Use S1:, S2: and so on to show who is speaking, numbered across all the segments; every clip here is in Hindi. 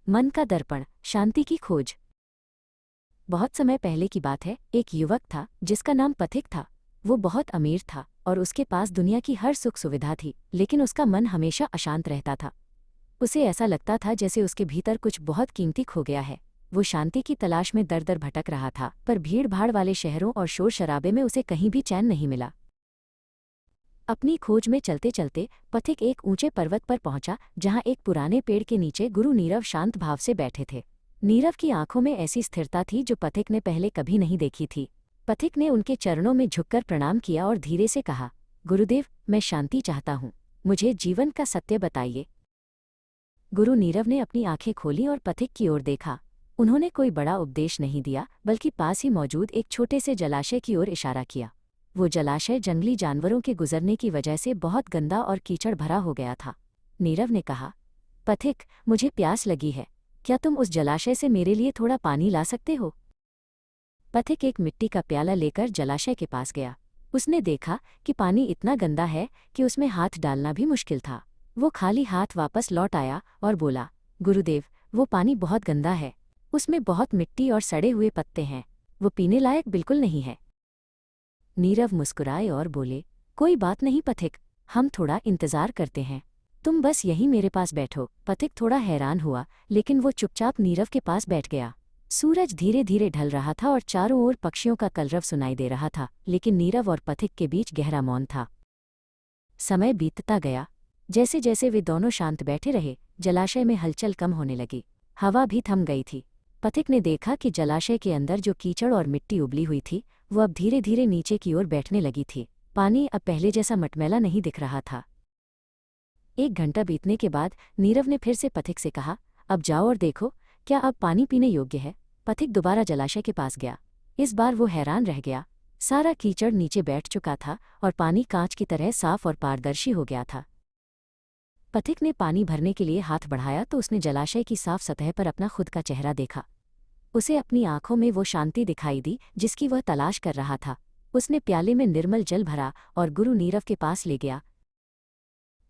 S1: मन का दर्पण, शांति की खोज। बहुत समय पहले की बात है, एक युवक था जिसका नाम पथिक था। वो बहुत अमीर था और उसके पास दुनिया की हर सुख सुविधा थी, लेकिन उसका मन हमेशा अशांत रहता था। उसे ऐसा लगता था जैसे उसके भीतर कुछ बहुत कीमती खो गया है। वो शांति की तलाश में दर दर भटक रहा था, पर भीड़ भाड़ वाले शहरों और शोर शराबे में उसे कहीं भी चैन नहीं मिला। अपनी खोज में चलते चलते पथिक एक ऊंचे पर्वत पर पहुंचा, जहां एक पुराने पेड़ के नीचे गुरु नीरव शांत भाव से बैठे थे। नीरव की आंखों में ऐसी स्थिरता थी जो पथिक ने पहले कभी नहीं देखी थी। पथिक ने उनके चरणों में झुककर प्रणाम किया और धीरे से कहा, गुरुदेव, मैं शांति चाहता हूँ, मुझे जीवन का सत्य बताइए। गुरु नीरव ने अपनी आंखें खोली और पथिक की ओर देखा। उन्होंने कोई बड़ा उपदेश नहीं दिया, बल्कि पास ही मौजूद एक छोटे से जलाशय की ओर इशारा किया। वो जलाशय जंगली जानवरों के गुजरने की वजह से बहुत गंदा और कीचड़ भरा हो गया था। नीरव ने कहा, पथिक, मुझे प्यास लगी है, क्या तुम उस जलाशय से मेरे लिए थोड़ा पानी ला सकते हो? पथिक एक मिट्टी का प्याला लेकर जलाशय के पास गया। उसने देखा कि पानी इतना गंदा है कि उसमें हाथ डालना भी मुश्किल था। वो खाली हाथ वापस लौट आया और बोला, गुरुदेव, वो पानी बहुत गंदा है, उसमें बहुत मिट्टी और सड़े हुए पत्ते हैं, वो पीने लायक बिल्कुल नहीं है। नीरव मुस्कुराए और बोले, कोई बात नहीं पथिक, हम थोड़ा इंतजार करते हैं, तुम बस यहीं मेरे पास बैठो। पथिक थोड़ा हैरान हुआ, लेकिन वो चुपचाप नीरव के पास बैठ गया। सूरज धीरे धीरे ढल रहा था और चारों ओर पक्षियों का कलरव सुनाई दे रहा था, लेकिन नीरव और पथिक के बीच गहरा मौन था। समय बीतता गया। जैसे जैसे वे दोनों शांत बैठे रहे, जलाशय में हलचल कम होने लगी। हवा भी थम गई थी। पथिक ने देखा कि जलाशय के अंदर जो कीचड़ और मिट्टी उबली हुई थी, वो अब धीरे धीरे नीचे की ओर बैठने लगी थी। पानी अब पहले जैसा मटमैला नहीं दिख रहा था। 1 घंटा बीतने के बाद नीरव ने फिर से पथिक से कहा, अब जाओ और देखो, क्या अब पानी पीने योग्य है? पथिक दोबारा जलाशय के पास गया। इस बार वो हैरान रह गया। सारा कीचड़ नीचे बैठ चुका था और पानी कांच की तरह साफ और पारदर्शी हो गया था। पथिक ने पानी भरने के लिए हाथ बढ़ाया तो उसने जलाशय की साफ सतह पर अपना खुद का चेहरा देखा। उसे अपनी आंखों में वो शांति दिखाई दी जिसकी वह तलाश कर रहा था। उसने प्याले में निर्मल जल भरा और गुरु नीरव के पास ले गया।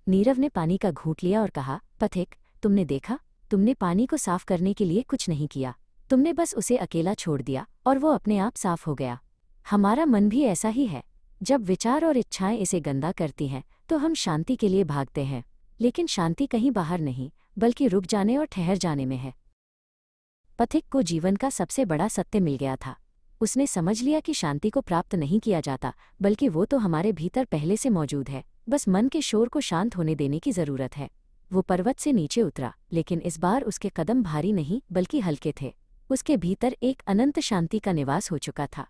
S1: नीरव ने पानी का घूंट लिया और कहा, पथिक, तुमने देखा, तुमने पानी को साफ करने के लिए कुछ नहीं किया, तुमने बस उसे अकेला छोड़ दिया और वो अपने आप साफ हो गया। हमारा मन भी ऐसा ही है। जब विचार और इच्छाएं इसे गंदा करती हैं तो हम शांति के लिए भागते हैं, लेकिन शांति कहीं बाहर नहीं, बल्कि रुक जाने और ठहर जाने में है। पथिक को जीवन का सबसे बड़ा सत्य मिल गया था। उसने समझ लिया कि शांति को प्राप्त नहीं किया जाता, बल्कि वो तो हमारे भीतर पहले से मौजूद है, बस मन के शोर को शांत होने देने की जरूरत है। वो पर्वत से नीचे उतरा, लेकिन इस बार उसके कदम भारी नहीं बल्कि हल्के थे। उसके भीतर एक अनंत शांति का निवास हो चुका था।